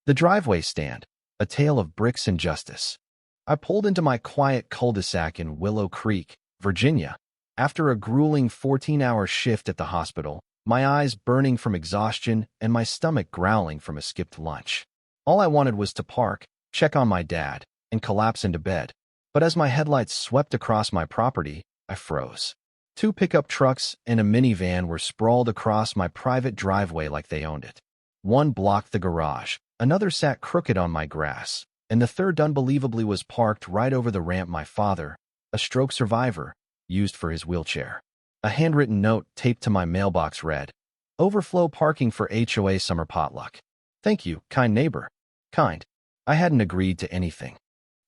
The driveway stand, a tale of bricks and justice. I pulled into my quiet cul-de-sac in Willow Creek, Virginia. After a grueling 14-hour shift at the hospital, my eyes burning from exhaustion and my stomach growling from a skipped lunch. All I wanted was to park, check on my dad, and collapse into bed. But as my headlights swept across my property, I froze. Two pickup trucks and a minivan were sprawled across my private driveway like they owned it. One blocked the garage, another sat crooked on my grass, and the third unbelievably was parked right over the ramp my father, a stroke survivor, used for his wheelchair. A handwritten note taped to my mailbox read, "Overflow parking for HOA summer potluck. Thank you, kind neighbor." Kind. I hadn't agreed to anything.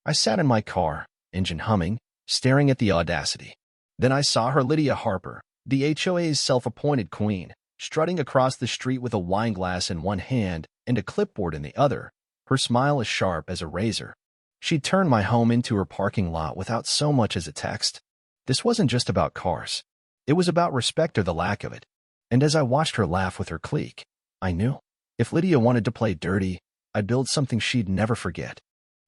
I sat in my car, engine humming, staring at the audacity. Then I saw her, Lydia Harper, the HOA's self-appointed queen, strutting across the street with a wineglass in one hand and a clipboard in the other, her smile as sharp as a razor. She'd turned my home into her parking lot without so much as a text. This wasn't just about cars. It was about respect or the lack of it. And as I watched her laugh with her clique, I knew, if Lydia wanted to play dirty, I'd build something she'd never forget.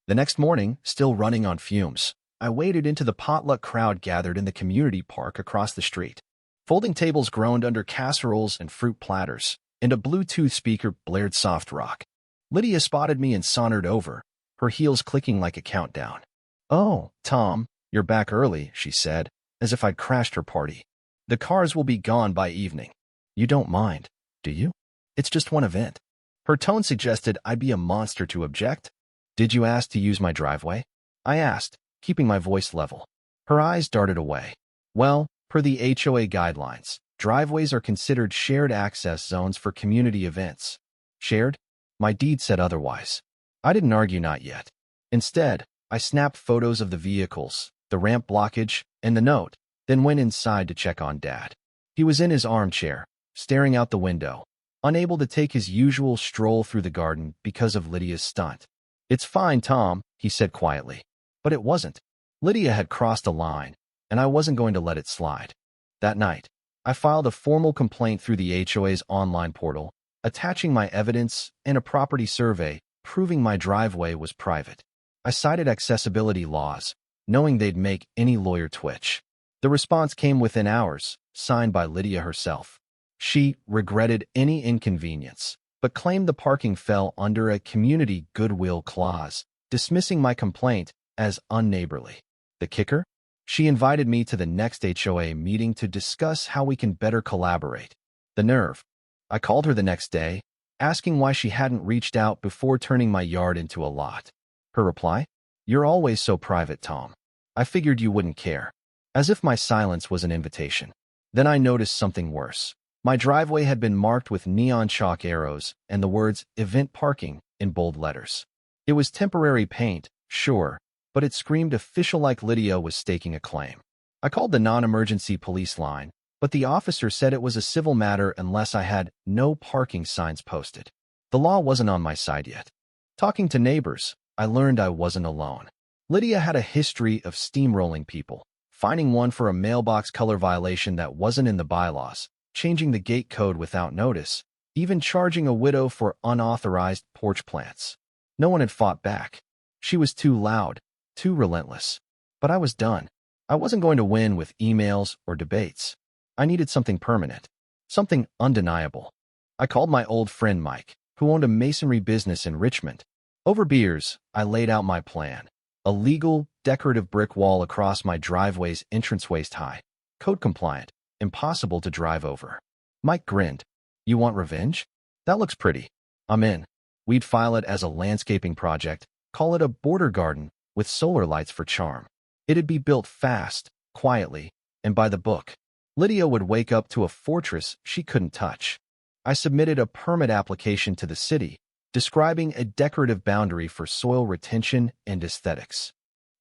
The next morning, still running on fumes, I waded into the potluck crowd gathered in the community park across the street. Folding tables groaned under casseroles and fruit platters, and a Bluetooth speaker blared soft rock. Lydia spotted me and sauntered over, her heels clicking like a countdown. "Oh, Tom, you're back early," she said, as if I'd crashed her party. "The cars will be gone by evening. You don't mind, do you? It's just one event." Her tone suggested I'd be a monster to object. "Did you ask to use my driveway?" I asked, keeping my voice level. Her eyes darted away. "Well, per the HOA guidelines, driveways are considered shared access zones for community events." Shared? My deed said otherwise. I didn't argue, not yet. Instead, I snapped photos of the vehicles, the ramp blockage, and the note, then went inside to check on Dad. He was in his armchair, staring out the window, unable to take his usual stroll through the garden because of Lydia's stunt. "It's fine, Tom," he said quietly. But it wasn't. Lydia had crossed a line, and I wasn't going to let it slide. That night, I filed a formal complaint through the HOA's online portal, attaching my evidence and a property survey proving my driveway was private. I cited accessibility laws, knowing they'd make any lawyer twitch. The response came within hours, signed by Lydia herself. She regretted any inconvenience, but claimed the parking fell under a community goodwill clause, dismissing my complaint as unneighborly. The kicker? She invited me to the next HOA meeting to discuss how we can better collaborate. The nerve. I called her the next day, asking why she hadn't reached out before turning my yard into a lot. Her reply? "You're always so private, Tom. I figured you wouldn't care." As if my silence was an invitation. Then I noticed something worse. My driveway had been marked with neon chalk arrows and the words "event parking" in bold letters. It was temporary paint, sure, but it screamed official, like Lydia was staking a claim. I called the non-emergency police line, but the officer said it was a civil matter unless I had no parking signs posted. The law wasn't on my side yet. Talking to neighbors, I learned I wasn't alone. Lydia had a history of steamrolling people, finding one for a mailbox color violation that wasn't in the bylaws, changing the gate code without notice, even charging a widow for unauthorized porch plants. No one had fought back. She was too loud, too relentless. But I was done. I wasn't going to win with emails or debates. I needed something permanent, something undeniable. I called my old friend Mike, who owned a masonry business in Richmond. Over beers, I laid out my plan. A legal, decorative brick wall across my driveway's entrance waist-high, code-compliant, impossible to drive over. Mike grinned. "You want revenge? That looks pretty. I'm in." We'd file it as a landscaping project, call it a border garden, with solar lights for charm. It'd be built fast, quietly, and by the book. Lydia would wake up to a fortress she couldn't touch. I submitted a permit application to the city, describing a decorative boundary for soil retention and aesthetics.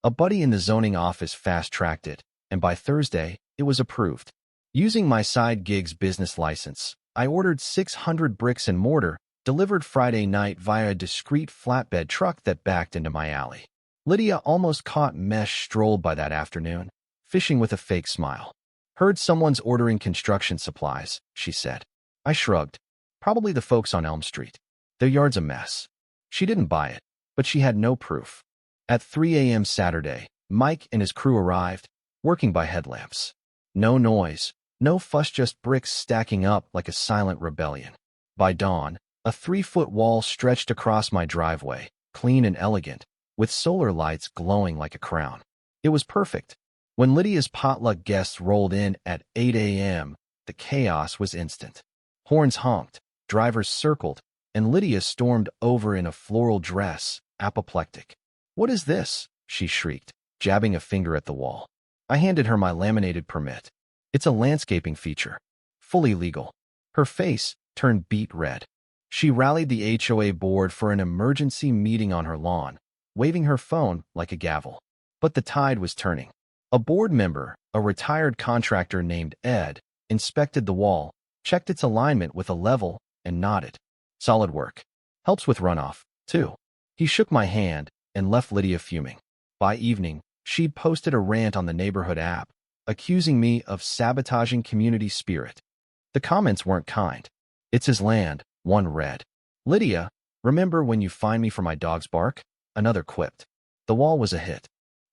A buddy in the zoning office fast-tracked it, and by Thursday, it was approved. Using my side gig's business license, I ordered 600 bricks and mortar, delivered Friday night via a discreet flatbed truck that backed into my alley. Lydia almost caught mesh strolled by that afternoon, fishing with a fake smile. "Heard someone's ordering construction supplies," she said. I shrugged. "Probably the folks on Elm Street. Their yard's a mess." She didn't buy it, but she had no proof. At 3 a.m. Saturday, Mike and his crew arrived, working by headlamps. No noise, no fuss, just bricks stacking up like a silent rebellion. By dawn, a 3-foot wall stretched across my driveway, clean and elegant, with solar lights glowing like a crown. It was perfect. When Lydia's potluck guests rolled in at 8 a.m., the chaos was instant. Horns honked, drivers circled, and Lydia stormed over in a floral dress, apoplectic. "What is this?" she shrieked, jabbing a finger at the wall. I handed her my laminated permit. "It's a landscaping feature. Fully legal." Her face turned beet red. She rallied the HOA board for an emergency meeting on her lawn, waving her phone like a gavel. But the tide was turning. A board member, a retired contractor named Ed, inspected the wall, checked its alignment with a level, and nodded. "Solid work. Helps with runoff, too." He shook my hand and left Lydia fuming. By evening, she'd posted a rant on the neighborhood app, accusing me of sabotaging community spirit. The comments weren't kind. "It's his land," one read. "Lydia, remember when you fined me for my dog's bark?" Another quipped. The wall was a hit.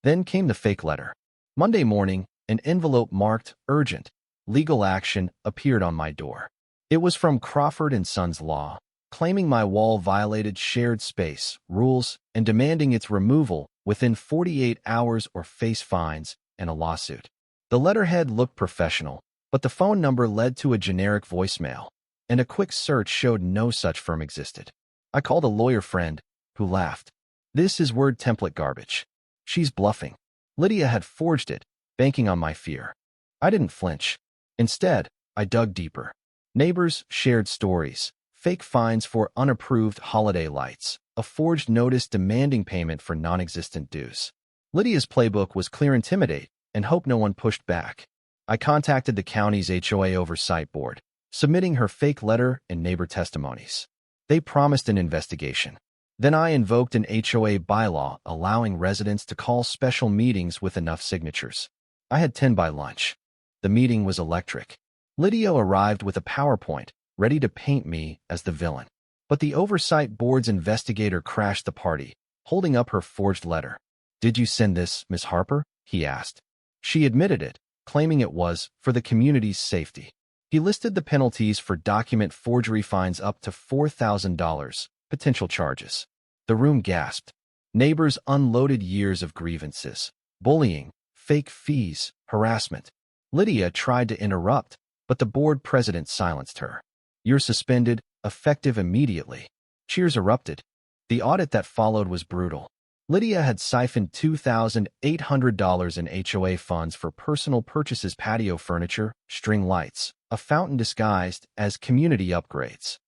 Then came the fake letter. Monday morning, an envelope marked "Urgent" legal action appeared on my door. It was from Crawford & Sons Law, claiming my wall violated shared space rules and demanding its removal within 48 hours or face fines and a lawsuit. The letterhead looked professional, but the phone number led to a generic voicemail, and a quick search showed no such firm existed. I called a lawyer friend, who laughed. "This is word template garbage. She's bluffing." Lydia had forged it, banking on my fear. I didn't flinch. Instead, I dug deeper. Neighbors shared stories, fake fines for unapproved holiday lights, a forged notice demanding payment for non-existent dues. Lydia's playbook was clear: intimidate and hope no one pushed back. I contacted the county's HOA oversight board, submitting her fake letter and neighbor testimonies. They promised an investigation. Then I invoked an HOA bylaw allowing residents to call special meetings with enough signatures. I had 10 by lunch. The meeting was electric. Lydia arrived with a PowerPoint, ready to paint me as the villain. But the oversight board's investigator crashed the party, holding up her forged letter. "Did you send this, Miss Harper?" he asked. She admitted it, claiming it was for the community's safety. He listed the penalties for document forgery: fines up to $4,000, potential charges. The room gasped. Neighbors unloaded years of grievances: bullying, fake fees, harassment. Lydia tried to interrupt, but the board president silenced her. "You're suspended, effective immediately." Cheers erupted. The audit that followed was brutal. Lydia had siphoned $2,800 in HOA funds for personal purchases: patio furniture, string lights, a fountain disguised as community upgrades.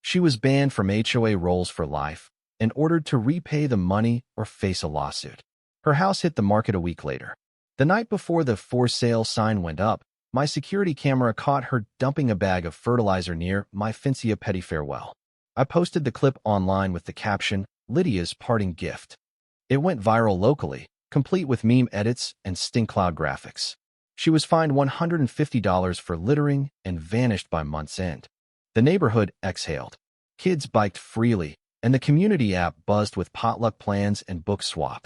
She was banned from HOA rolls for life and ordered to repay the money or face a lawsuit. Her house hit the market a week later. The night before the for sale sign went up, my security camera caught her dumping a bag of fertilizer near my Fincia Petty farewell. I posted the clip online with the caption, "Lydia's parting gift." It went viral locally, complete with meme edits and stink cloud graphics. She was fined $150 for littering and vanished by month's end. The neighborhood exhaled. Kids biked freely, and the community app buzzed with potluck plans and book swaps.